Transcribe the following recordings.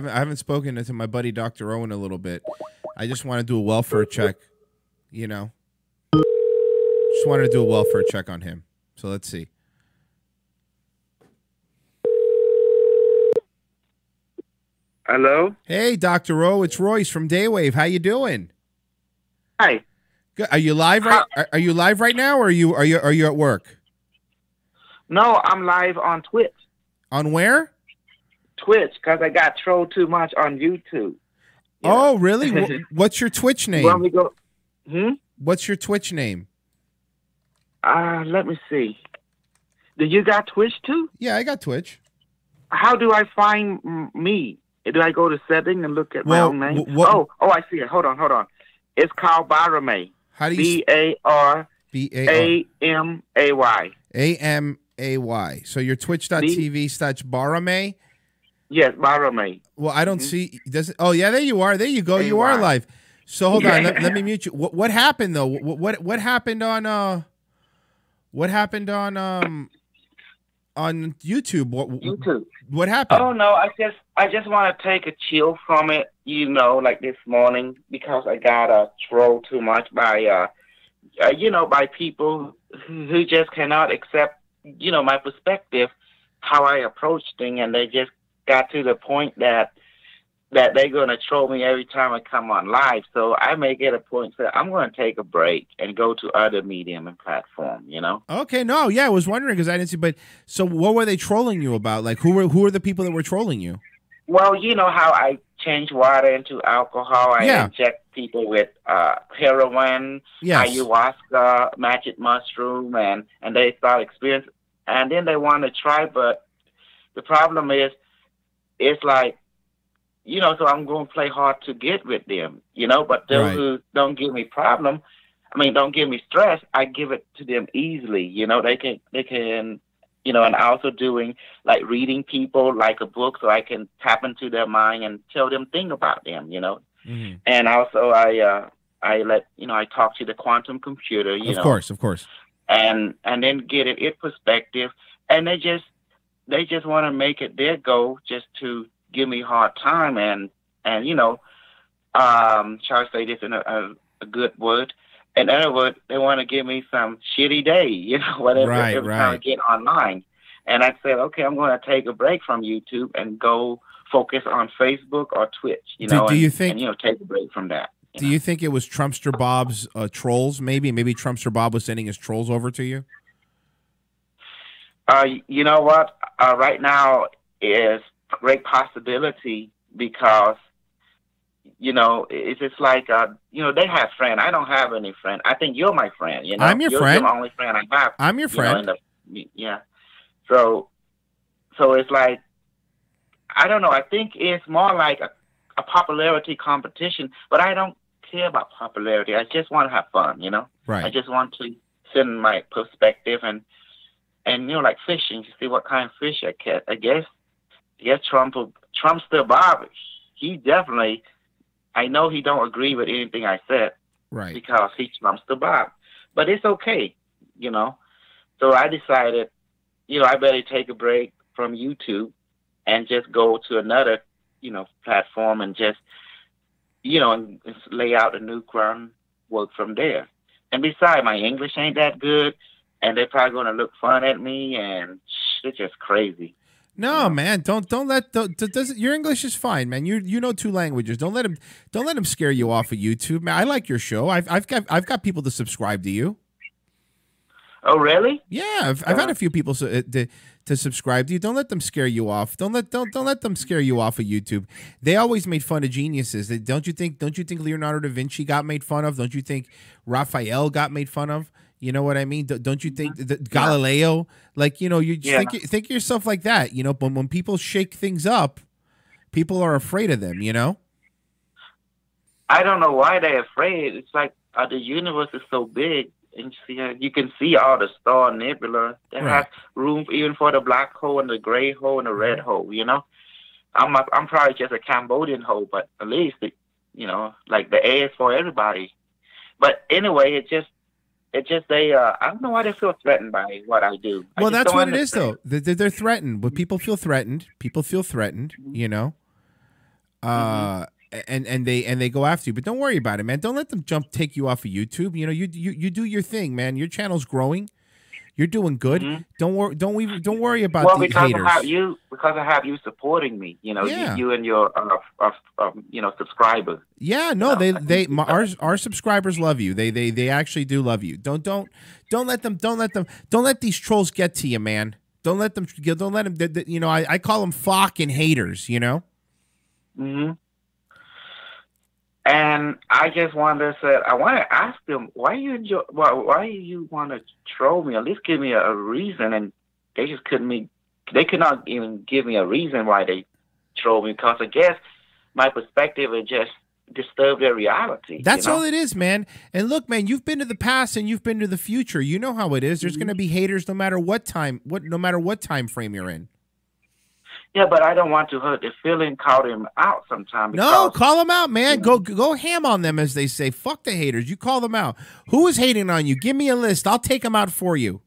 haven't spoken to my buddy Dr. O in a little bit. I just want to do a welfare check. You know, just wanted to do a welfare check on him. So let's see. Hello. Hey, Dr. O, it's Royce from Daywave. How you doing? Hi. Good. Are you live right? Are you live right now, or are you at work? No, I'm live on Twitch. On where? Twitch, because I got trolled too much on YouTube. Oh, really? What's your Twitch name? Want me to go? What's your Twitch name? Let me see. Do you got Twitch too? Yeah, I got Twitch. How do I find me? Do I go to setting and look at my own name? Oh, I see it. Hold on. It's called Baramay. How do you Baramay? AMAY. So your twitch.tv/Baramay? Yes, Baramay. Well, I don't see. Oh, yeah, there you are. There you go. You are live. So hold on. Let me mute you. What happened though? What happened on on YouTube? YouTube. What happened? Oh no, I just want to take a chill from it, like this morning, because I got trolled too much by by people who just cannot accept my perspective, how I approach things, and they just got to the point that they're going to troll me every time I come on live. So I may get a point that I'm going to take a break and go to other medium and platform, Okay, no, yeah, I was wondering because I didn't see. But so what were they trolling you about? Like, who were the people that were trolling you? Well, you know how I change water into alcohol. I inject people with heroin, ayahuasca, magic mushroom, and they start experiencing, and then they want to try. But the problem is, it's like, so I'm going to play hard to get with them, but those who don't give me don't give me stress, I give it to them easily. They can, and also doing like reading people like a book so I can tap into their mind and tell them things about them, Mm-hmm. And also I talk to the quantum computer, Of course. And then get it perspective. And they just want to make it their goal just to give me a hard time and shall I say this in a good word? In other words, they want to give me some shitty day, whatever every time I get online. And I said, okay, I'm going to take a break from YouTube and go focus on Facebook or Twitch, do you think, take a break from that. Do you think it was Trumpster Bob's trolls? Maybe Trumpster Bob was sending his trolls over to you? You know what? Right now is great possibility because, it's just like, they have friends. I don't have any friend. I think you're my friend, I'm your friend. You're the only friend I have. I'm your friend. So it's like, I don't know. I think it's more like a popularity competition, but I don't care about popularity. I just want to have fun, Right. I just want to send my perspective and like fishing to see what kind of fish I catch. I guess Trumpster Bob, he definitely, I know he don't agree with anything I said. Right. Because he Trumpster Bob. But it's okay, So I decided, I better take a break from YouTube and just go to another, platform and just, and lay out a new groundwork from there. And besides, my English ain't that good, and they're probably going to look fun at me, and it's just crazy. No, man, don't let your English is fine, man. You know 2 languages. Don't let him scare you off of YouTube, man. I like your show. I've got people to subscribe to you. Oh, really? Yeah, I've had a few people to subscribe to you. Don't let them scare you off. Don't let them scare you off of YouTube. They always made fun of geniuses. Don't you think Leonardo da Vinci got made fun of? Don't you think Raphael got made fun of? You know what I mean? Don't you think that Galileo? Like, you think yourself like that. But when people shake things up, people are afraid of them. I don't know why they're afraid. It's like the universe is so big. And you can see all the star nebula. They have room even for the black hole and the gray hole and the red hole. I'm probably just a Cambodian hole, but at least like the air is for everybody. But anyway, it just they I don't know why they feel threatened by what I do. Well, that's what it is, though. They're threatened. When people feel threatened, And they go after you. But don't worry about it, man. Don't let them take you off of YouTube. You know, you do your thing, man. Your channel's growing. You're doing good. Don't worry about the haters. Because I have you supporting me. You know, you and your subscribers. Yeah, no, our subscribers love you. They actually do love you. Don't let these trolls get to you, man. Don't let them. You know, I call them fucking haters. You know. And I just wanted to say, I want to ask them, why you want to troll me? At least give me a reason. And they just they could not even give me a reason why they troll me, because I guess my perspective would just disturb their reality. That's all it is, man. And look, man, you've been to the past and you've been to the future. You know how it is. There's going to be haters no matter what time frame you're in. Yeah, but I don't want to hurt their feeling, call them out sometime. No, call them out, man. Go ham on them, as they say. Fuck the haters. You call them out. Who is hating on you? Give me a list. I'll take them out for you.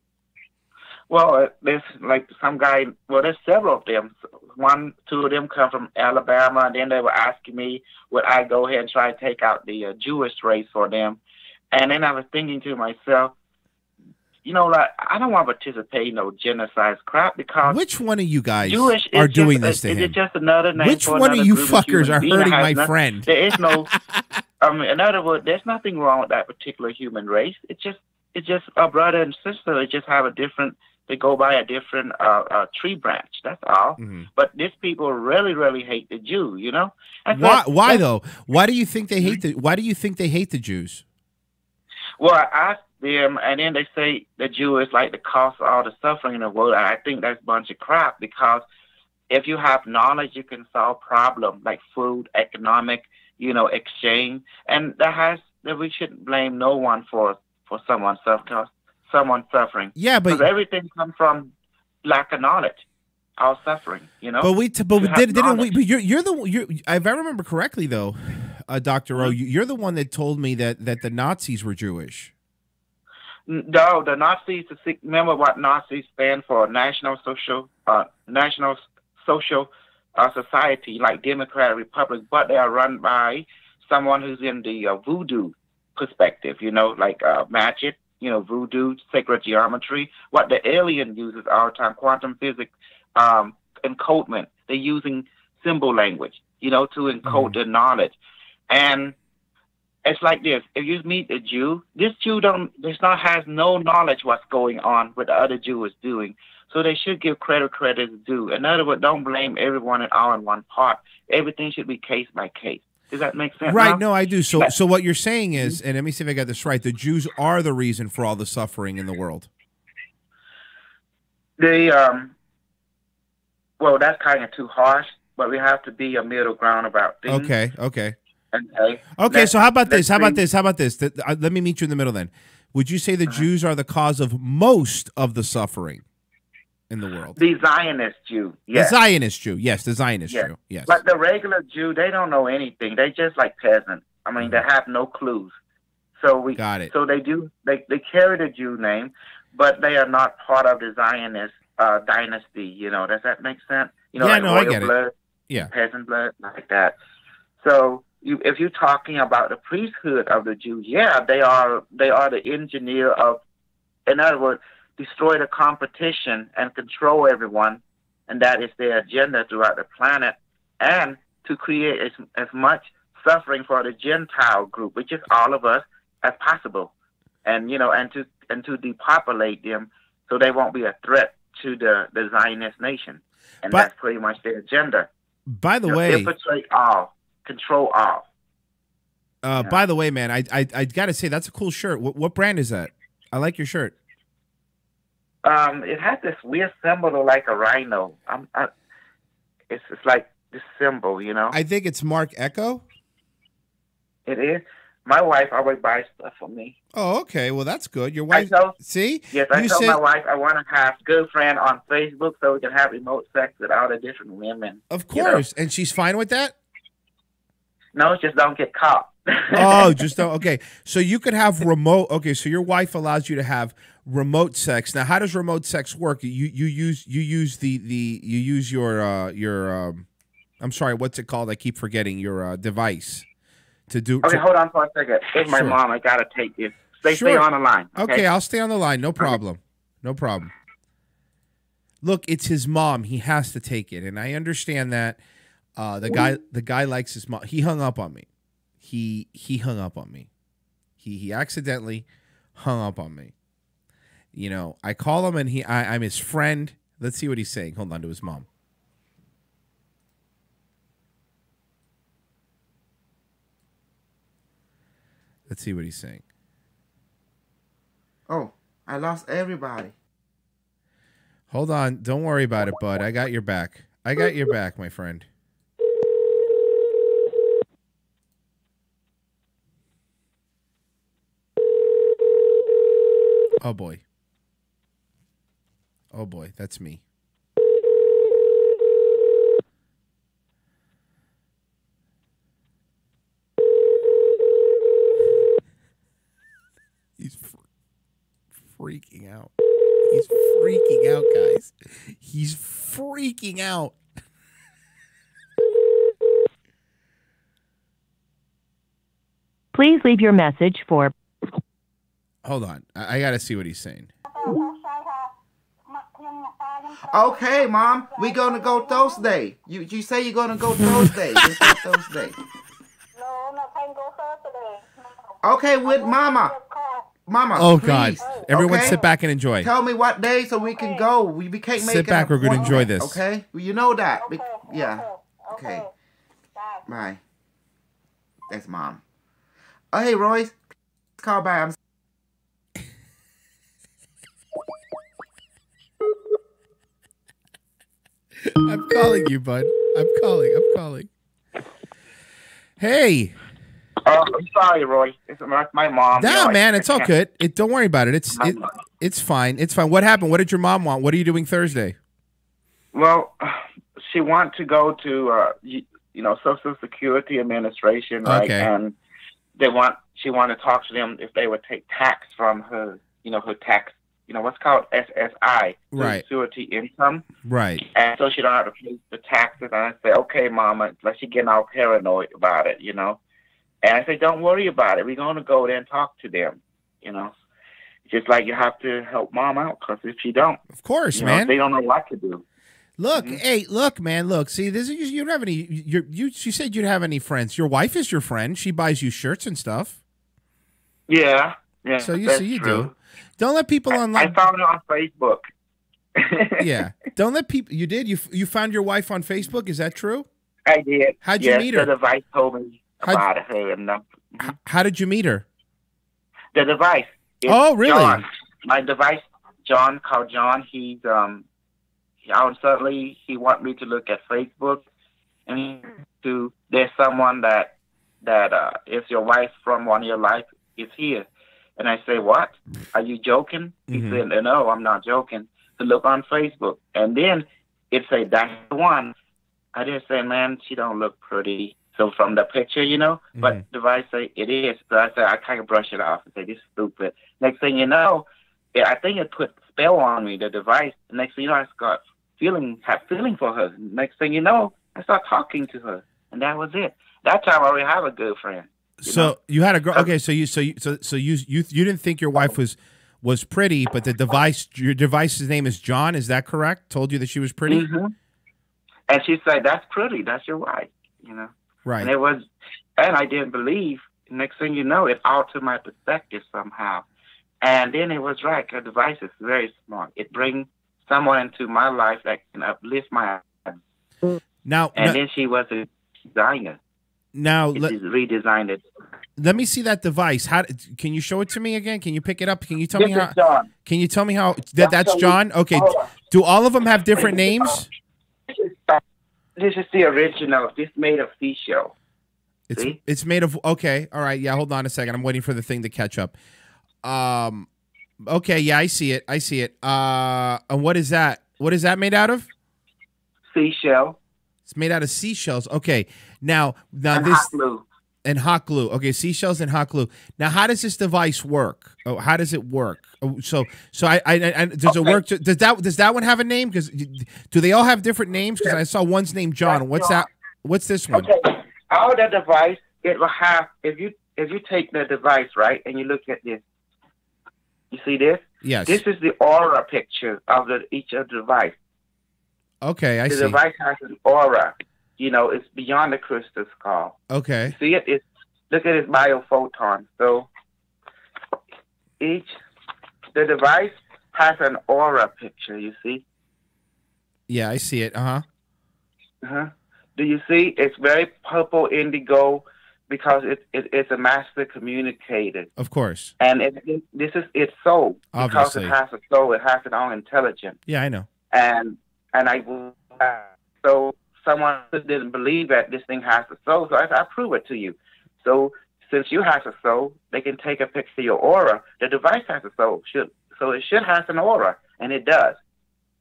Well, there's like some guy. Well, there's several of them. Two of them come from Alabama, and then they were asking me would I go ahead and try to take out the Jewish race for them. And then I was thinking to myself, you know, like, I don't want to participate in no genocide crap, because which one of you guys are doing this to him? Is it just another name? Which one of you fuckers are hurting my friend? There is no. In other words, there's nothing wrong with that particular human race. It's just a brother and sister. They just have a different. They go by a different tree branch. That's all. But these people really, really hate the Jew. You know. Why though? Why do you think they hate Why do you think they hate the Jews? Well, I asked them, and then they say the Jew is like the cause of all the suffering in the world. And I think that's a bunch of crap, because if you have knowledge, you can solve problems like food, economic, exchange, and that we shouldn't blame no one for someone suffering. Yeah, but everything comes from lack of knowledge. Our suffering, But didn't we? But if I remember correctly, though, Dr. O, you're the one that told me that the Nazis were Jewish. No, the Nazis. Remember what Nazis stand for? National Social Society, like Democratic Republic, but they are run by someone who's in the voodoo perspective. Like magic. Voodoo, sacred geometry. What the alien uses all the time, quantum physics, encodement. They're using symbol language, to encode their knowledge. And it's like this: if you meet a Jew, this Jew has no knowledge what's going on with the other Jew is doing. So they should give credit is due. In other words, don't blame everyone and all in one part. Everything should be case by case. Does that make sense? Right. Now? No, I do. So what you're saying is, and let me see if I got this right, the Jews are the reason for all the suffering in the world. Well, that's kind of too harsh, but we have to be a middle ground about things. Okay. So how about this? Let me meet you in the middle then. Would you say the Jews are the cause of most of the suffering in the world? The Zionist Jew, yes. The Zionist Jew, yes. The Zionist Jew, yes. But the regular Jew, they don't know anything. They just like peasants. I mean, they have no clues. So we got it. So they carry the Jew name, but they are not part of the Zionist dynasty. Does that make sense? I get blood, it. Peasant blood, like that. So if you're talking about the priesthood of the Jews, they are the engineer of, in other words, destroy the competition and control everyone, and that is their agenda throughout the planet, and to create as much suffering for the Gentile group, which is all of us, as possible, and to depopulate them so they won't be a threat to the Zionist nation, and that's pretty much their agenda. By the way, infiltrate all, control all. By the way, man, I gotta say that's a cool shirt. What brand is that? I like your shirt. It has this weird symbol like a rhino. It's like this symbol, I think it's Mark Echo. It is. My wife always buys stuff for me. Oh, okay. Well, that's good. Your wife. See? Yes, I told my wife I want to have girlfriend on Facebook so we can have remote sex with all the different women. Of course, and she's fine with that. No, just don't get caught. Oh, just don't. Okay, so you could have remote. Okay, so your wife allows you to have remote sex. Now, how does remote sex work? You use your I'm sorry. What's it called? I keep forgetting your device to do. Okay, hold on for a second. It's my mom. I gotta take this. Stay on the line. Okay, I'll stay on the line. No problem. No problem. Look, it's his mom. He has to take it, and I understand that. The guy likes his mom. He hung up on me. He hung up on me. He accidentally hung up on me. You know, I call him and I'm his friend. Let's see what he's saying. Hold on to his mom. Let's see what he's saying. Oh, I lost everybody. Hold on. Don't worry about it, bud. I got your back. I got your back, my friend. Oh, boy. Oh, boy. That's me. He's freaking out. He's freaking out, guys. He's freaking out. Please leave your message for... Hold on. I got to see what he's saying. Okay, Mom. We're going to go Thursday. You say you're going to go Thursday. Let's go Thursday. No, I'm not going to go Thursday. Okay, with Mama. Mama, oh, please. God. Everyone okay? Sit back and enjoy. Tell me what day so we can go. We can't make Sit back. We're going to enjoy this. Okay? Well, you know that. Okay, yeah. Okay. Bye. Bye. That's Mom. Oh, hey, Royce. Call back. I'm calling you, bud. I'm calling. Hey. Oh, I'm sorry, Roy. It's my mom. No, man, it's all good. Don't worry about it. It's fine. It's fine. What happened? What did your mom want? What are you doing Thursday? Well, she wants to go to Social Security Administration, right? Okay. And she wanted to talk to them if they would take tax from her, her tax, what's called SSI, right? Security income, right? And so she don't have to pay the taxes. And I say, okay, Mama, like she getting all paranoid about it, And I say, don't worry about it. We're going to go there and talk to them, Just like you have to help Mom out, because if she don't, of course, man, they don't know what to do. Look, hey, look, man, look. See, this is you don't have any. You said you'd have any friends. Your wife is your friend. She buys you shirts and stuff. Yeah. So you do. Don't let people online. I found her on Facebook. Yeah. Don't let people. You did. You found your wife on Facebook. Is that true? I did. How'd you meet her? The device told me about her. And how did you meet her? The device. Oh, really? John. My device, John, called John. He's suddenly he want me to look at Facebook, and there's someone that if your wife from one of your life is here, and I say, what? Are you joking? He said, no, I'm not joking. To look on Facebook, and then it say that's the one. I just say, man, she don't look pretty. So from the picture, but the device say it is. So I say I kind of brush it off and say this is stupid. Next thing you know, I think it put spell on me. The device. Next thing you know, I got have feeling for her. Next thing you know, I start talking to her, and that was it. That time I already have a good friend. You had a girl. Okay, so you didn't think your wife was pretty, but your device's name is John. Is that correct? Told you that she was pretty. Mm-hmm. And she said, "That's pretty. That's your wife." Right. And I didn't believe. Next thing you know, it altered my perspective somehow. And then it was right. Her device is very smart. It brings someone into my life that can uplift my life. Then she was a designer. Now redesigned it. Let me see that device. Can you show it to me again? Can you pick it up? Can you tell me how? John. Can you tell me how? That's John. Okay. Do all of them have different names? This is the original. This made of seashell. It's made of. Okay. All right. Yeah. Hold on a second. I'm waiting for the thing to catch up. Okay. Yeah. I see it. And what is that? What is that made out of? Seashell. It's made out of seashells. Okay. Now and this hot glue. And hot glue. Okay, seashells and hot glue. Now, how does this device work? Oh, how does it work? Oh, so does it work? Does that one have a name? Because do they all have different names? Because I saw one's named John. What's that? What's this one? Okay. All the device, it will have, if you take the device, right, and you look at this, you see this? Yes. This is the aura picture of each of the device. Okay, I see. The device has an aura. You know, it's beyond the crystal skull. Okay. You see it? Look at its biophoton. So the device has an aura picture, you see? Yeah, I see it. Do you see? It's very purple indigo because it's a master communicator. Of course. And this is its soul. Obviously. Because it has a soul, it has its own intelligence. Yeah, I know. And so someone didn't believe that this thing has a soul, so I prove it to you. So since you have a soul, they can take a picture of your aura. The device has a soul, so it should have an aura, and it does.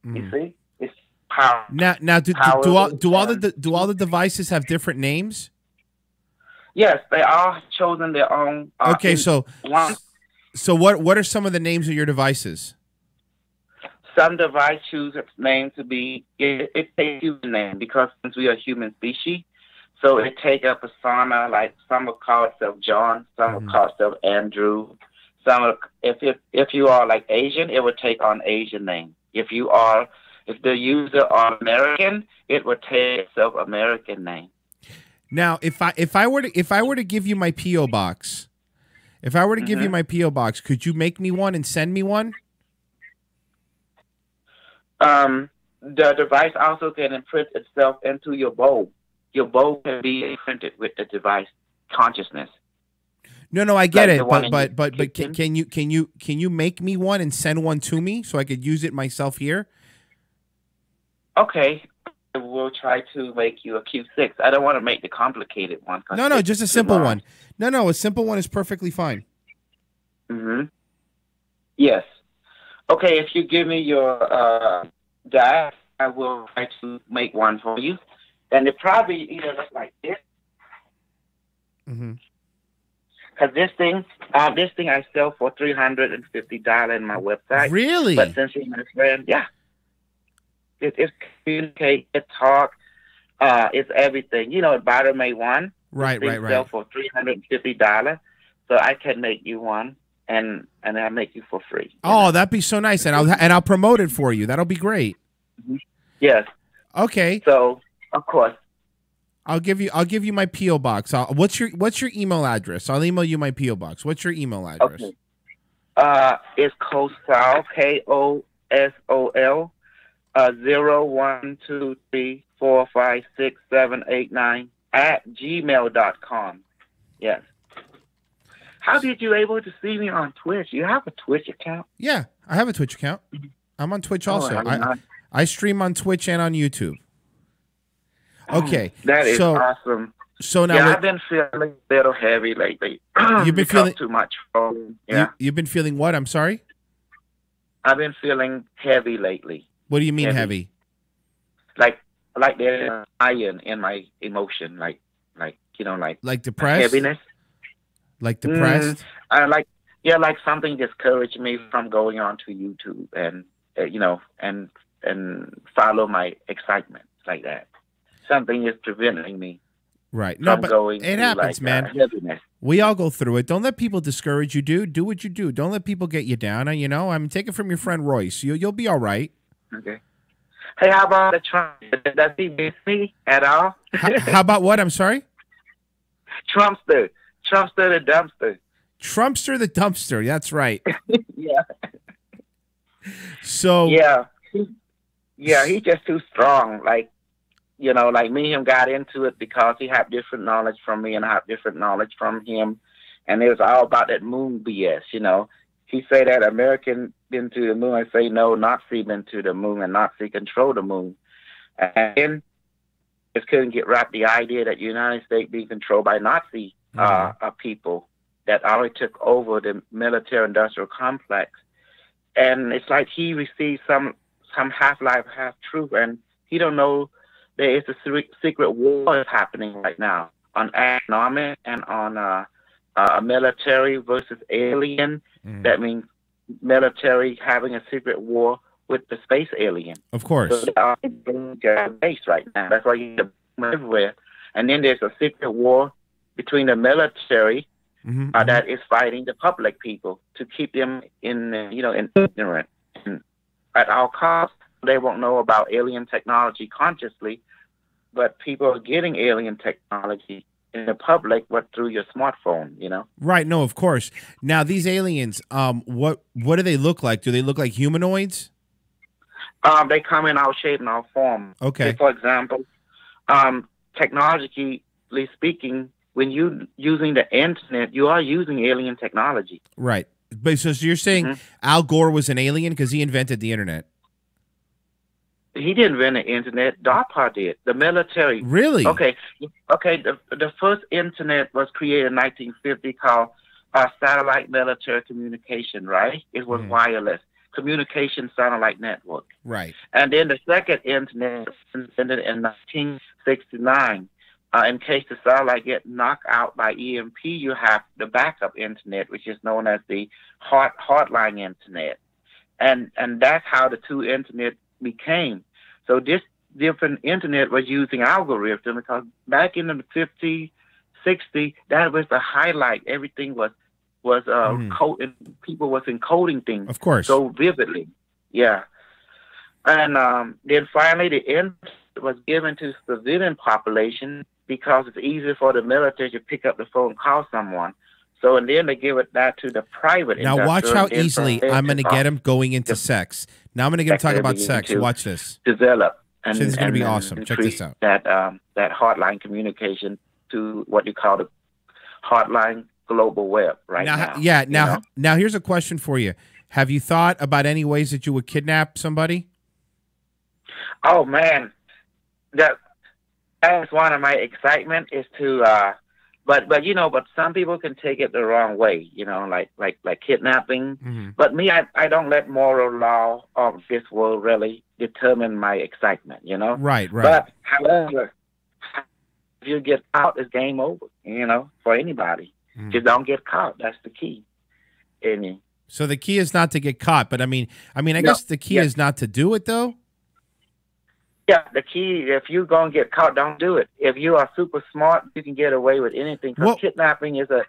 You see, it's power. Now, do all the devices have different names? Yes, they all have chosen their own. Okay, so what are some of the names of your devices? Some device choose its name to be it takes human name because since we are a human species, so it take a persona, like some will call itself John, some will call itself Andrew. Some if you are like Asian, it would take on Asian name. If the user are American, it would take itself American name. Now, if I were to give you my PO box, give you my PO box, could you make me one and send me one? The device also can imprint itself into your bowl. Your bowl can be imprinted with the device consciousness. No, I get it, but can you make me one and send one to me so I could use it myself here? Okay, we'll try to make you a Q6. I don't want to make the complicated one. No, just a simple one. No, a simple one is perfectly fine. Yes. Okay, if you give me your diet, I will try to make one for you. And it probably either look like this. Because this thing I sell for $350 in my website. Really? But since you're my friend, yeah. It's communicate, it talk, it's everything. You know, Butter made one. Right. Sell for $350. So I can make you one. And I'll make you for free. Oh, that'd be so nice, and I'll promote it for you. That'll be great. Yes. Okay. So of course, I'll give you my PO box. What's your email address? I'll email you my PO box. What's your email address? Okay. It's Kosol KOSOL 0123456789 @gmail.com. Yes. How did you able to see me on Twitch? You have a Twitch account? Yeah, I have a Twitch account. I'm on Twitch also. I stream on Twitch and on YouTube. Okay. That is awesome. So now I've been feeling a little heavy lately. You've been feeling too much phone. Yeah. You've been feeling what? I'm sorry? I've been feeling heavy lately. What do you mean heavy? Like there's iron in my emotion, like depressed? Heaviness. Like depressed? Like something discouraged me from going on to YouTube and and follow my excitement like that. Something is preventing me. Right. No, but it happens, man. Heaviness. We all go through it. Don't let people discourage you, dude. Do what you do. Don't let people get you down. Take it from your friend Royce. You'll be all right. Okay. Hey, how about the Trump? Does he miss me at all? How about what? I'm sorry? Trumpster the dumpster. Trumpster the dumpster. That's right. Yeah. So. Yeah, he's just too strong. Like me and him got into it because he had different knowledge from me and I have different knowledge from him. And it was all about that moon BS, He say that American been to the moon. I say no, Nazi been to the moon and Nazi control the moon. And just couldn't get wrapped the idea that the United States being controlled by Nazi people that already took over the military-industrial complex. And it's like he received some half-life, half-truth, and he don't know there is a secret war happening right now on economic and on military versus alien. That means military having a secret war with the space alien. Of course. So they are in base right now. That's why you get everywhere. And then there's a secret war between the military that is fighting the public people to keep them in ignorant. And at all costs, they won't know about alien technology consciously, but people are getting alien technology in the public, but through your smartphone, Right. No, of course. Now, these aliens, what do they look like? Do they look like humanoids? They come in all shape and all form. Okay. For example, technologically speaking, when you using the internet, you are using alien technology. Right. But so you're saying Al Gore was an alien because he invented the internet? He didn't invent the internet. DARPA did. The military. Really? Okay. The first internet was created in 1950 called satellite military communication, right? It was wireless. Communication satellite network. Right. And then the second internet was invented in 1969. In case the satellite get knocked out by EMP, you have the backup internet, which is known as the hotline internet. And that's how the two internet became. So this different internet was using algorithm because back in the 50s, 60s, that was the highlight. Everything was people was encoding things, of course, so vividly. Yeah. And then finally the internet was given to civilian population because it's easier for the military to pick up the phone and call someone. So, and then they give that to the private. Now watch how easily I'm going to get him going into sex. Now I'm going to get him talking about sex. Watch this. Develop. And this is going to be awesome. Check this out. That hotline communication to what you call the hotline global web now. Yeah. Now here's a question for you. Have you thought about any ways that you would kidnap somebody? Oh man, that's one of my excitement is to, but some people can take it the wrong way, like kidnapping. But me, I don't let moral law of this world really determine my excitement, Right. But however, if you get caught, it's game over, for anybody. Just don't get caught. That's the key. So the key is not to get caught, but I guess the key is not to do it though. Yeah, the key, if you're going to get caught, don't do it. If you are super smart, you can get away with anything. Because kidnapping is a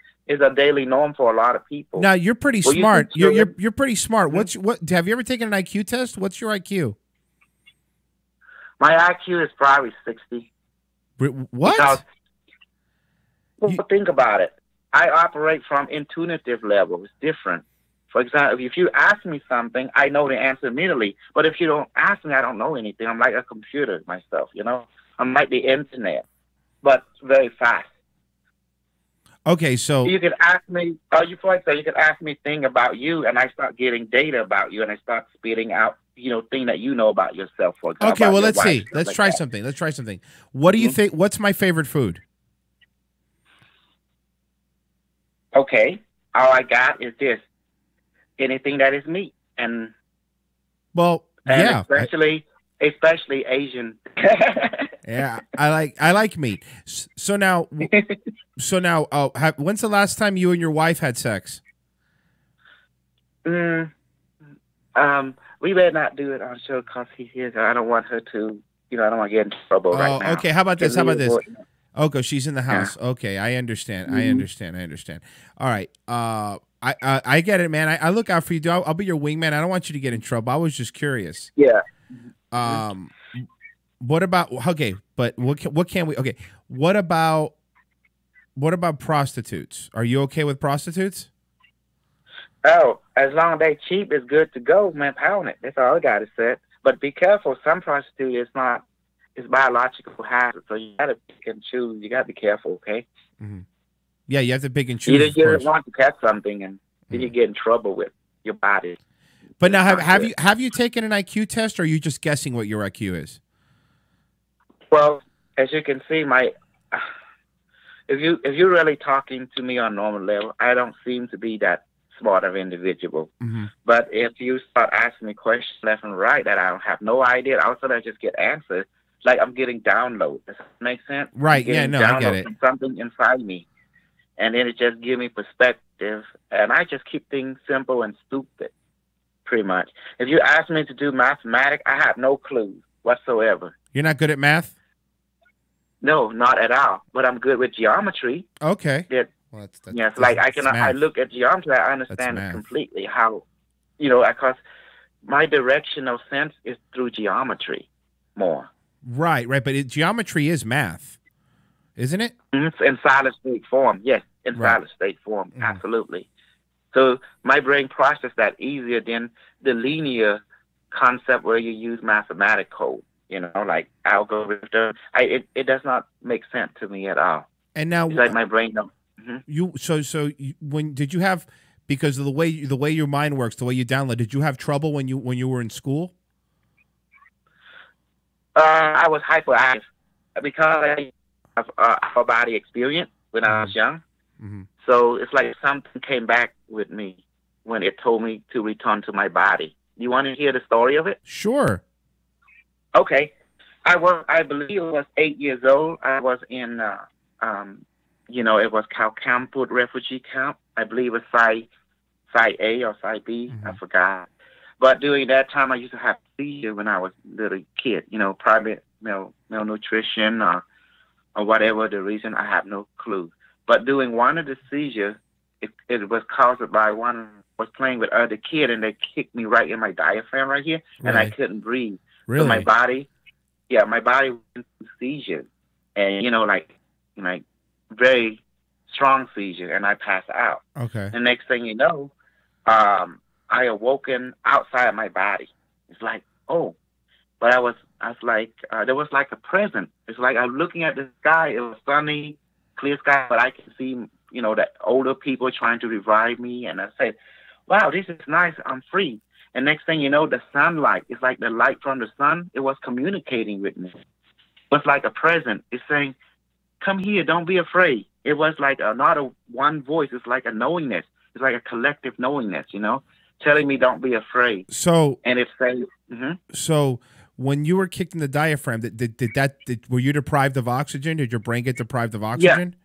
daily norm for a lot of people. Now, you're pretty smart. You're pretty smart. Have you ever taken an IQ test? What's your IQ? My IQ is probably 60. What? Because, think about it. I operate from intuitive level. It's different. For example, if you ask me something, I know the answer immediately. But if you don't ask me, I don't know anything. I'm like a computer myself, I'm like the internet, but very fast. Okay, so you can ask me, you can ask me thing about you, and I start getting data about you, and I start spitting out, thing that you know about yourself. For example. Okay, well, let's see. Let's try something. What do you think? What's my favorite food? Okay, all I got is this. Anything that is meat, especially Asian. Yeah, I like meat. So now, when's the last time you and your wife had sex? We better not do it on show because he's here. I don't want her to. I don't want to get in trouble right now. Okay, how about this? Oh, because she's in the house. Yeah. Okay, I understand. I understand. All right. I get it, man. I look out for you. I'll be your wingman. I don't want you to get in trouble. I was just curious. Yeah. What about but what can we? Okay. What about prostitutes? Are you okay with prostitutes? Oh, as long as they cheap, it's good to go, man. Pound it. That's all I got to say. But be careful. Some prostitute is not. It's biological hazard, so you got to pick and choose. You got to be careful, okay? Mm-hmm. Yeah, you have to pick and choose. You don't want to catch something, and then you get in trouble with your body. But now, have you taken an IQ test, or are you just guessing what your IQ is? Well, as you can see, if you're really talking to me on normal level, I don't seem to be that smart of individual. Mm-hmm. But if you start asking me questions left and right that I don't have no idea, all of a sudden I just get answers. Like I'm getting download. Does that make sense? Right. Yeah. No, I get it. Something inside me, and then it just gives me perspective, and I just keep things simple and stupid, pretty much. If you ask me to do mathematics, I have no clue whatsoever. You're not good at math? No, not at all. But I'm good with geometry. Okay. Well, yes, like I look at geometry, I understand it completely. How, because my directional sense is through geometry more. Right. But geometry is math, isn't it? Mm-hmm. In solid state form, yes. In solid state form, absolutely. So my brain processes that easier than the linear concept where you use mathematical, like algorithm. It does not make sense to me at all. And now, it's like my brain don't. When did you have, because of the way your mind works, the way you download, did you have trouble when you were in school? I was hyperactive because I have upper body experience when I was young. Mm-hmm. So it's like something came back with me when it told me to return to my body. You want to hear the story of it? Sure. Okay. I believe it was 8 years old. I was in, it was Calcamput refugee camp. I believe it was Side A or Side B. I forgot. But during that time, I used to have seizures when I was a little kid. Probably malnutrition or whatever the reason. I have no clue. But during one of the seizures, it was caused by one was playing with other kid, and they kicked me right in my diaphragm right here, and I couldn't breathe. Really? So my body went into seizure, and like very strong seizure, and I passed out. Okay. The next thing you know, I awoken outside my body. It's like, oh, but I was like, there was like a present. It's like I'm looking at the sky. It was sunny, clear sky, but I can see, the older people trying to revive me. And I said, wow, this is nice. I'm free. And next thing you know, the sunlight, it's like the light from the sun. It was communicating with me. It was like a present. It's saying, come here. Don't be afraid. It was like not a one voice. It's like a knowingness. It's like a collective knowingness, telling me don't be afraid. So, and it's saying, so when you were kicked in the diaphragm, were you deprived of oxygen? Did your brain get deprived of oxygen? Yeah.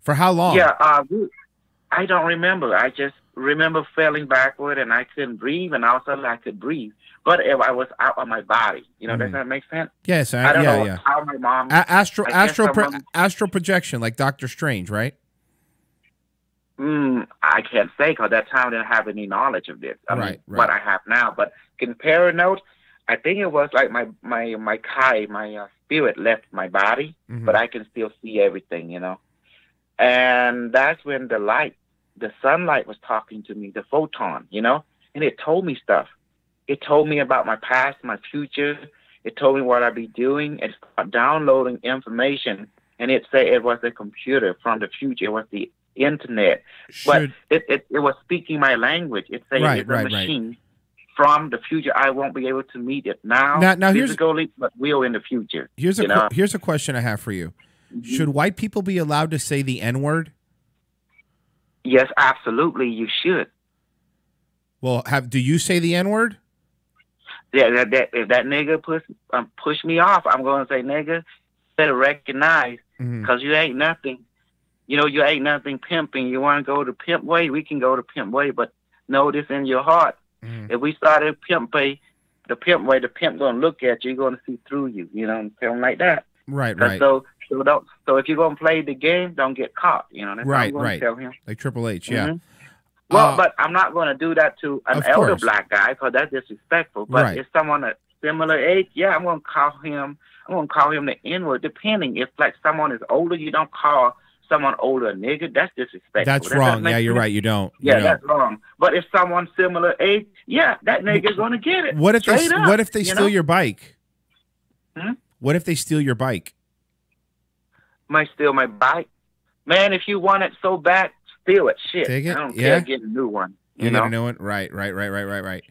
For how long? Yeah, I don't remember. I just remember falling backward and I couldn't breathe, and all of a sudden I could breathe. But I was out of my body. Does that make sense? Yes, I don't know how my mom... Astral projection, like Doctor Strange, right? I can't say, because that time I didn't have any knowledge of this. I mean, what I have now. But compare notes, I think it was like my spirit left my body, but I can still see everything, And that's when the sunlight was talking to me, the photon, and it told me stuff. It told me about my past, my future. It told me what I'd be doing. It started downloading information, and it said it was a computer from the future. It was the internet. But it was speaking my language. It said it's a machine from the future. I won't be able to meet it now physically, but will in the future. Here's a question I have for you. Should white people be allowed to say the N-word? Yes, absolutely. You should. Well, do you say the N-word? Yeah, if that nigga push me off, I'm going to say, nigga, better recognize, because you ain't nothing. You ain't nothing pimping. You want to go the pimp way? We can go the pimp way, but know this in your heart. If we started pimp way, the pimp going to look at you. You're going to see through you. Something like that. Right. So if you're going to play the game, don't get caught. That's what I'm going to tell him. Like Triple H, yeah. Well, but I'm not going to do that to an elder black guy, because that's disrespectful. But if someone a similar age, I'm going to call him. I'm going to call him the N-word. Depending, if like someone is older, you don't call someone older a nigga. That's disrespectful. That's wrong. Yeah, you're right. You don't. That's wrong. But if someone similar age, that nigga's going to get it. What if they steal your bike? What if they steal your bike? Might steal my bike, man. If you want it so bad, steal it. Shit, take it. I don't care. Get a new one. You get a new one. Right. But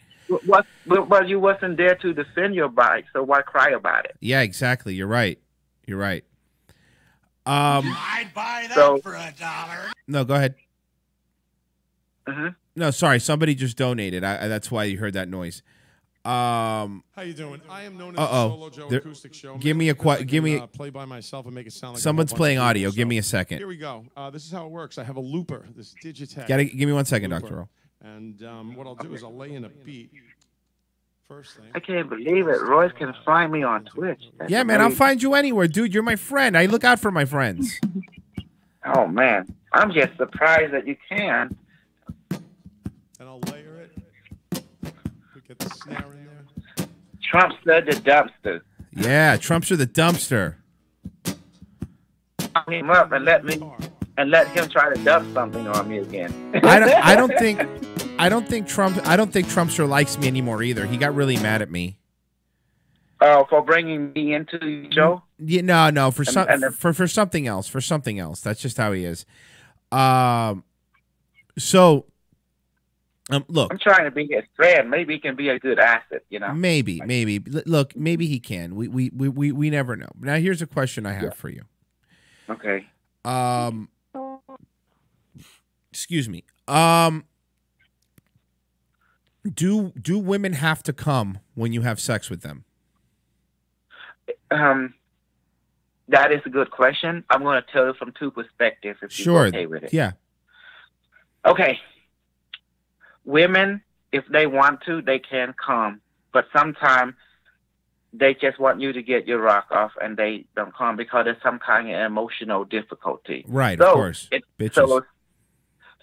you wasn't there to defend your bike, so why cry about it? Yeah, exactly. You're right. I'd buy that for $1. No, go ahead. No, sorry. Somebody just donated. That's why you heard that noise. How you doing? I am known as the Solo Joe Acoustic Show. Give me play by myself and make it sound like someone's playing audio. Give me a second. Here we go. This is how it works. I have a looper. This Digitech. Give me 1 second, Dr. Earl. And what I'll do is I'll lay in a beat I can't believe it. Royce can find me on Twitch. That's yeah, man, amazing. I'll find you anywhere, dude. You're my friend. I look out for my friends. Oh, man. I'm just surprised that you can. And I'll layer it. We get the snare in there. Trumpster the dumpster. Yeah, Trumpster the dumpster. Call him up and let him try to dump something on me again. I don't think Trumpster likes me anymore either. He got really mad at me. Oh, for bringing me into the show? Yeah, no, for something else. For something else. That's just how he is. Look, I'm trying to be his friend. Maybe he can be a good asset, you know. Maybe. Look, maybe he can. We never know. Now here's a question I have for you. Okay. Excuse me. Do women have to come when you have sex with them? That is a good question. I'm going to tell you from two perspectives if you're okay with it. Yeah. Okay. Women, if they want to, they can come. But sometimes they just want you to get your rock off and they don't come because there's some kind of emotional difficulty. Right, of course.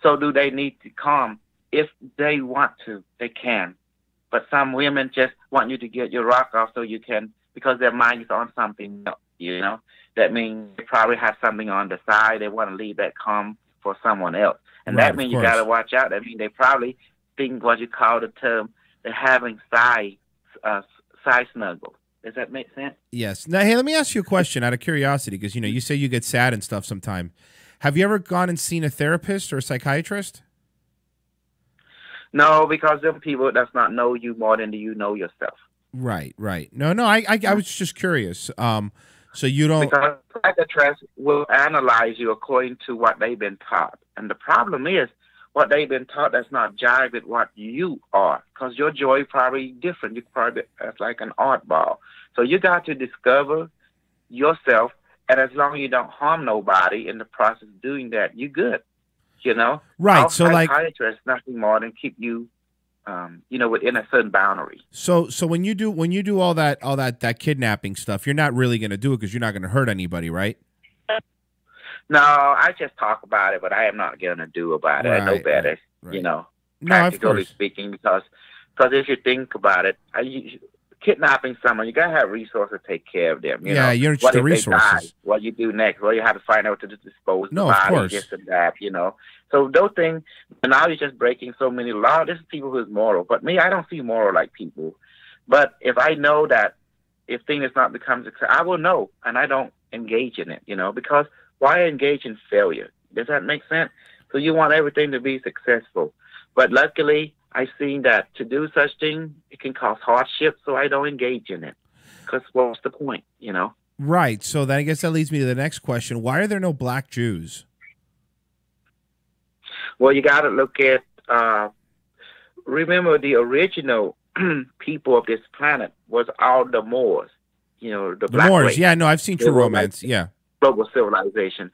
So do they need to come? If they want to, they can. But some women just want you to get your rock off so you can, because their mind is on something else, you know. That means they probably have something on the side. They want to leave that come for someone else. And that means you got to watch out. That means they probably think what you call the term, they're having side snuggle. Does that make sense? Yes. Now, hey, let me ask you a question out of curiosity, because, you say you get sad and stuff sometime. Have you ever gone and seen a therapist or a psychiatrist? No, because them people does not know you more than you know yourself. Right. No, I was just curious. So you don't... Because psychiatrists will analyze you according to what they've been taught. And the problem is, what they've been taught does not jive with what you are. Because your joy is probably different. You're probably like an oddball. So you got to discover yourself. And as long as you don't harm nobody in the process of doing that, you're good. You know? Right. So like... psychiatrists, nothing more than keep you... within a certain boundary. So when you do all that kidnapping stuff, you're not really going to do it because you're not going to hurt anybody, right? No, I just talk about it, but I am not going to do about it. I know better, practically speaking, because if you think about it, kidnapping someone, you got to have resources to take care of them. You're just the resources. What you do next? Well, you have to find out to dispose the body, of course. This and that, So those things, now you're just breaking so many laws. This is people who's moral. But me, I don't see moral like people. But if I know that if things is not become success, I will know, and I don't engage in it, because why engage in failure? Does that make sense? So you want everything to be successful. But luckily, I've seen that to do such thing, it can cause hardship, so I don't engage in it. Because what's the point, Right. So then I guess that leads me to the next question. Why are there no black Jews? Well, you got to look at, remember the original people of this planet was all the Moors, the black Moors. race. Yeah, no, I've seen True Romance. Yeah. Global civilization.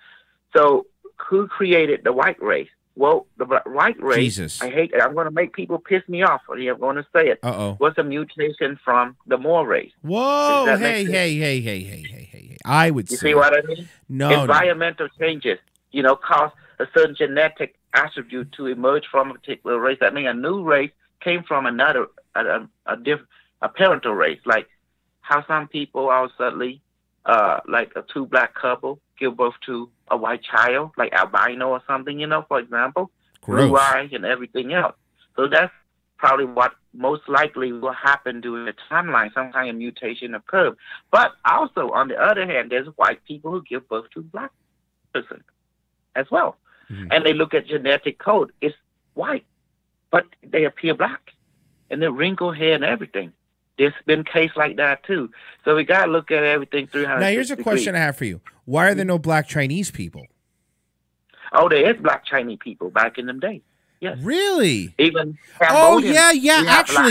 So who created the white race? Well, the white race, Jesus. I hate it. I'm going to make people piss me off. I'm going to say it. Uh-oh. Was a mutation from the Moor race. Whoa. Hey. I would say. You see what I mean? No. Environmental changes, cause a certain genetic attribute to emerge from a particular race. That means a new race came from another, a parental race. Like how some people are suddenly, like a two black couple give birth to a white child, like albino or something, for example, blue eyes and everything else. So that's probably what most likely will happen during the timeline. Some kind of mutation occurred. But also, on the other hand, there's white people who give birth to a black person as well. Mm-hmm. And they look at genetic code. It's white, but they appear black. And they wrinkle hair and everything. There's been cases like that, too. So we got to look at everything 360 Now, here's a question I have for you. Why are there no black Chinese people? Oh, there is black Chinese people back in them days. Yes. Really? Even Cambodian. Oh, yeah.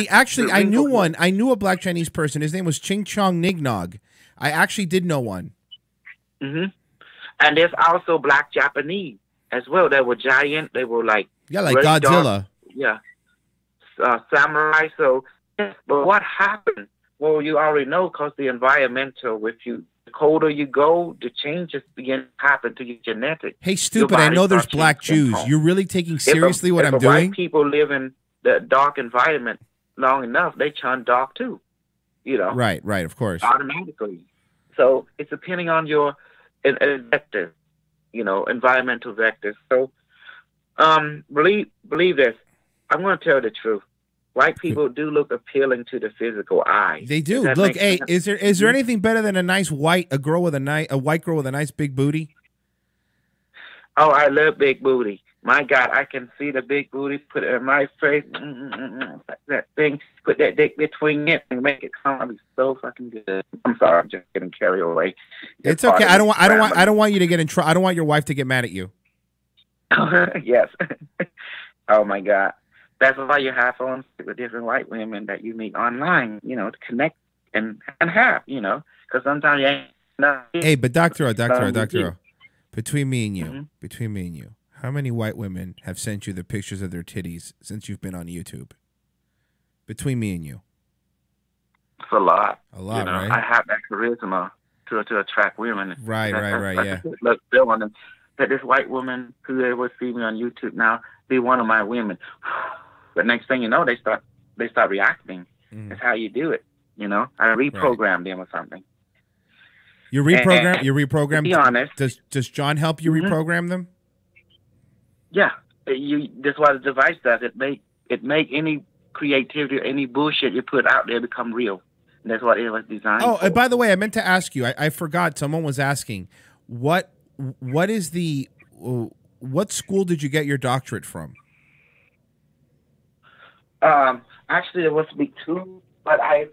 Actually, I knew one. I knew a black Chinese person. His name was Ching Chong Nignog. I actually did know one. Mm-hmm. And there's also black Japanese as well. They were giant. They were like... Yeah, like Godzilla. Dark, samurai. So But what happened? Well, you already know because the environmental, the colder you go, the changes begin to happen to your genetics. Hey, stupid, I know there's black Jews. You're really taking seriously what I'm doing? White people live in the dark environment long enough, they turn dark too. Right, of course. Automatically. So it's depending on your vector, environmental vectors. So believe this. I'm going to tell the truth. White people do look appealing to the physical eye. They do. Look, hey, is there anything better than a white girl with a nice big booty? Oh, I love big booty. My God, I can see the big booty. Put it in my face. That thing. Put that dick between it and make it come. I'll be so fucking good. I'm sorry, I'm just getting carried away. It's okay. I don't want you to get in trouble. I don't want your wife to get mad at you. Yes. Oh my God. That's why you have on with different white women that you meet online, to connect and have, because sometimes you ain't. Hey, but Doctor O, between me and you, how many white women have sent you the pictures of their titties since you've been on YouTube? Between me and you, it's a lot. Right? I have that charisma to attract women. Right. Yeah. Look, Bill, on that this white woman who would see me on YouTube now be one of my women. But next thing you know, they start reacting. That's how you do it. I reprogram them or something. You reprogram. To be honest, does John help you reprogram them? Yeah, that's what the device does. It make any creativity or any bullshit you put out there become real. And that's what it was designed. Oh, for. And by the way, I meant to ask you. I forgot. Someone was asking, what school did you get your doctorate from? Actually, there was to be two, but I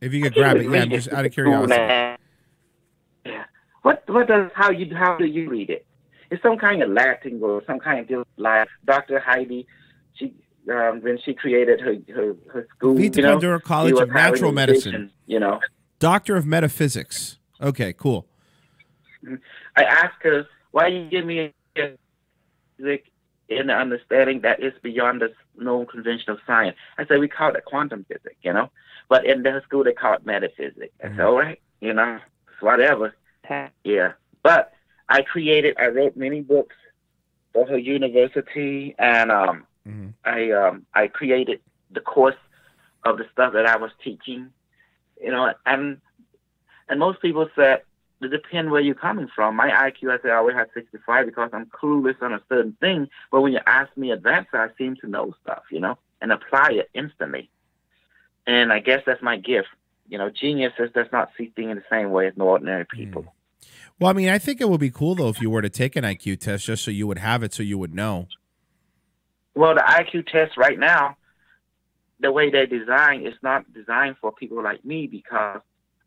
if you could grab it, I'm just out of curiosity. Yeah. How do you read it? It's some kind of Latin or some kind of like Dr. Heidi. She when she created her school, Vita College of Natural Medicine. Vision, Doctor of Metaphysics. Okay, cool. I asked her, why you give me music in the understanding that it's beyond the known convention of science. I said, we call it quantum physics, but in the school they call it metaphysics. I said, all right, it's whatever. Yeah. But I wrote many books for her university, and I created the course of the stuff that I was teaching, and most people said, it depends where you're coming from. My IQ, I say, I always have 65 because I'm clueless on a certain thing. But when you ask me advanced, I seem to know stuff, and apply it instantly. And I guess that's my gift. Geniuses does not see things in the same way as ordinary people. Well, I mean, I think it would be cool, though, if you were to take an IQ test just so you would have it, so you would know. Well, the IQ test right now, the way they design, is not designed for people like me because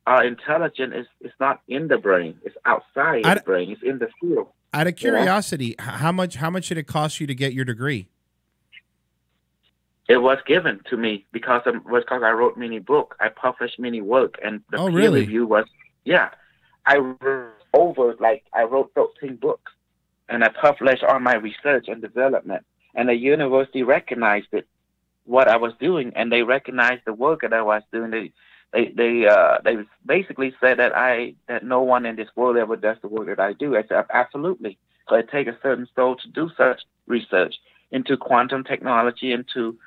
our intelligence is not in the brain. It's outside the brain. It's in the field. Out of curiosity, how much did it cost you to get your degree? It was given to me because I wrote many books. I published many work, and the peer review was I wrote 13 books, and I published all my research and development. And the university recognized what I was doing, and they recognized the work that I was doing. They basically said that no one in this world ever does the work that I do. I said, absolutely. So it takes a certain soul to do such research into quantum technology, into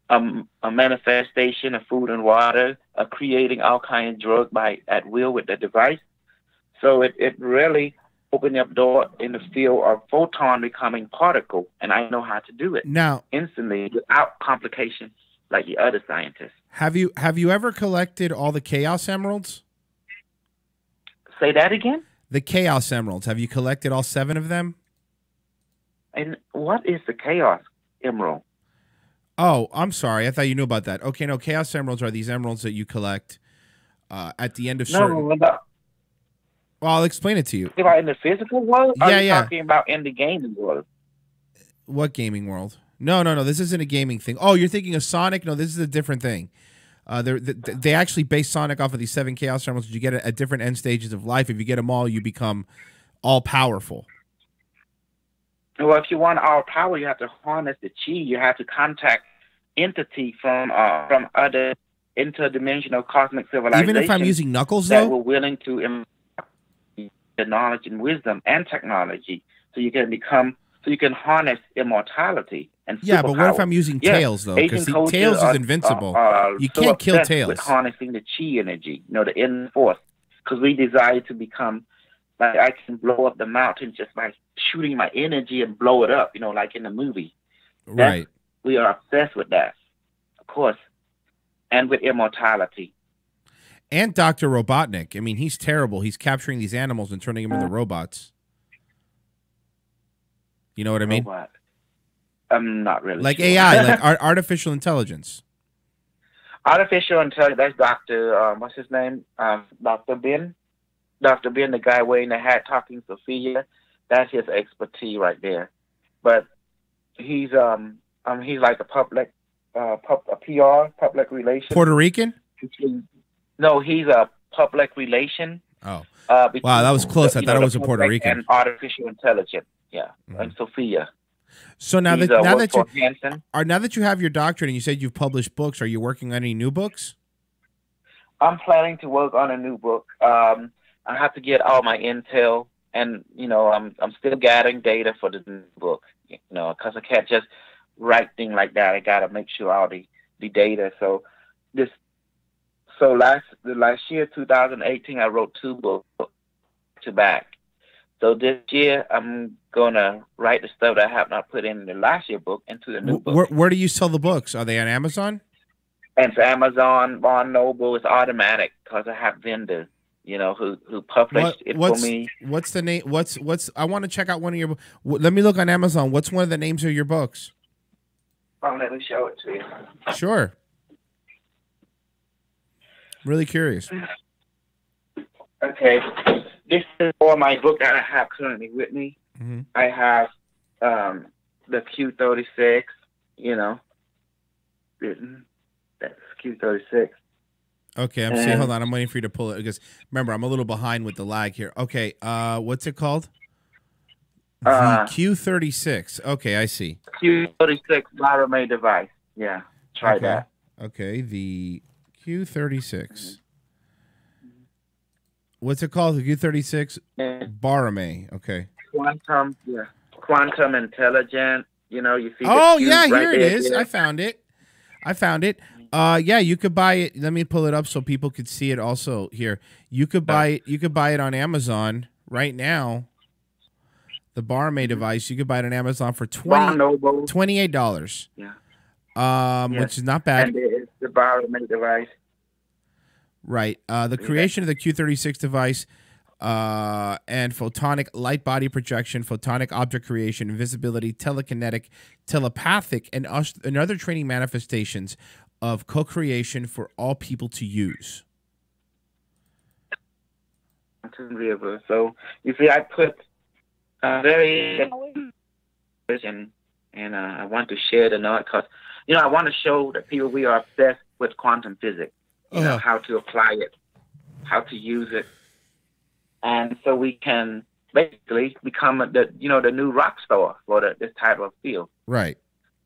a manifestation of food and water, creating all kinds of drugs at will with the device. So it really opened up door in the field of photon becoming particle, and I know how to do it now instantly without complications like the other scientists. Have you ever collected all the Chaos Emeralds? Say that again? The Chaos Emeralds. Have you collected all 7 of them? And what is the Chaos Emerald? Oh, I'm sorry. I thought you knew about that. Okay, no, Chaos Emeralds are these emeralds that you collect at the end of certain... Well, I'll explain it to you. About in the physical world? Yeah, Are you talking about in the gaming world? What gaming world? No. This isn't a gaming thing. Oh, you're thinking of Sonic? No, this is a different thing. They actually base Sonic off of these 7 Chaos Emeralds. You get it at different end stages of life. If you get them all, you become all powerful. Well, if you want all power, you have to harness the chi. You have to contact entity from other interdimensional cosmic civilizations. Even if I'm using knuckles, that though? were willing to impart the knowledge and wisdom and technology, so you can harness immortality and yeah, but what if superpowers. I'm using Yes, Tails, though? Asian Because culture Tails is are- invincible. are You so can't kill obsessed Tails. with harnessing the chi energy, the inner force, because we desire to become like I can blow up the mountain just by shooting my energy and blow it up, like in the movie. Right. We are obsessed with that, of course, and with immortality. And Dr. Robotnik. I mean, he's terrible. He's capturing these animals and turning them into robots. You know what I mean? Robot. I'm not really like sure. AI, like artificial intelligence. Artificial intelligence. That's Dr. What's his name? Dr. Ben. Dr. Ben, the guy wearing the hat talking Sophia. That's his expertise right there. But he's like a public PR, public relations. Puerto Rican? No, he's a public relation. Oh. Wow, that was close. I thought it was a Puerto Rican. And artificial intelligence. Yeah. And Sophia. So now that you have your doctorate and you said you've published books, are you working on any new books? I'm planning to work on a new book. I have to get all my intel, and I'm still gathering data for the new book. Because I can't just write things like that. I gotta make sure all the data. So last year, 2018, I wrote 2 books to back. So this year, I'm gonna write the stuff that I have not put in the last year book into the new book. Where do you sell the books? Are they on Amazon? And for Amazon, Barnes Noble, it's automatic because I have vendors, who published it for me. What's the name? What's? I want to check out one of your. Let me look on Amazon. What's one of the names of your books? Let me show it to you. Sure. Really curious. Okay, this is for my book that I have currently with me. Mm-hmm. I have the Q36, written. That's Q36. Okay, I'm seeing. Hold on, I'm waiting for you to pull it because remember I'm a little behind with the lag here. Okay, what's it called? The Q36. Okay, I see. Q36 Barame device. Yeah, try that. Okay, the Q36. What's it called? The Q36 Barame. Okay. Quantum intelligence. You see. Oh yeah, here it is. I found it. Yeah, you could buy it. Let me pull it up so people could see it also here. You could buy it. You could buy it on Amazon right now. The Barame device, you could buy it on Amazon for $28. Yeah. Which is not bad. And it's the Barame device. Right. The creation of the Q36 device and photonic light body projection, photonic object creation, invisibility, telekinetic, telepathic, and other training manifestations of co-creation for all people to use. So you see, I put very and I want to share the knowledge because I want to show that people we are obsessed with quantum physics. How to apply it, how to use it, and so we can basically become the new rock star for this type of field. Right.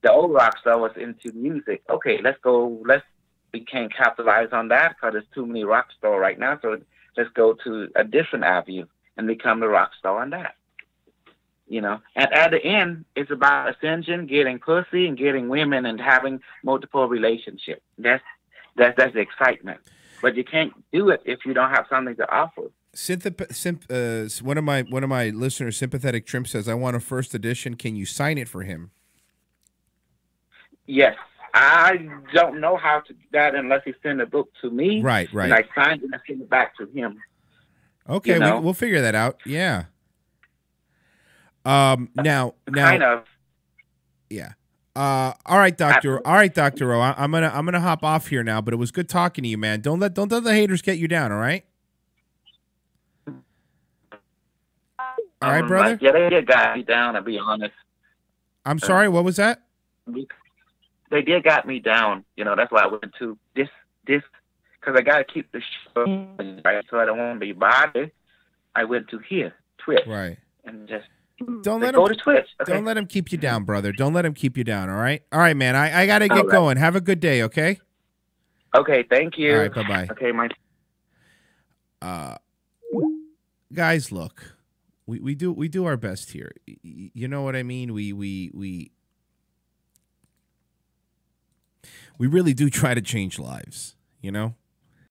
The old rock star was into music. Okay, we can't capitalize on that because there's too many rock stars right now. So let's go to a different avenue and become the rock star on that. And at the end, it's about ascension, getting pussy, and getting women, and having multiple relationships. That's the excitement. But you can't do it if you don't have something to offer. One of my listeners, Sympathetic Trimp, says, I want a first edition. Can you sign it for him? Yes. I don't know how to do that unless he send a book to me. Right. And I signed it and send it back to him. Okay, we'll figure that out. Yeah. Now. Kind of. Yeah. All right, Doctor. All right, Dr. O. I'm gonna hop off here now, but it was good talking to you, man. Don't let the haters get you down. All right. All right, brother. Yeah, they did got me down. To be honest. I'm sorry. What was that? They did got me down. That's why I went to this because I gotta keep the show right, so I don't want to be bothered. I went to here, Twitch, right, and just Don't let go him to Twitch. Okay. Don't let him keep you down, brother. Don't let him keep you down. All right, man. I gotta get going. Have a good day. Okay. Okay. Thank you. All right. Bye bye. Okay. Guys, look, we do our best here. You know what I mean? We really do try to change lives. You know.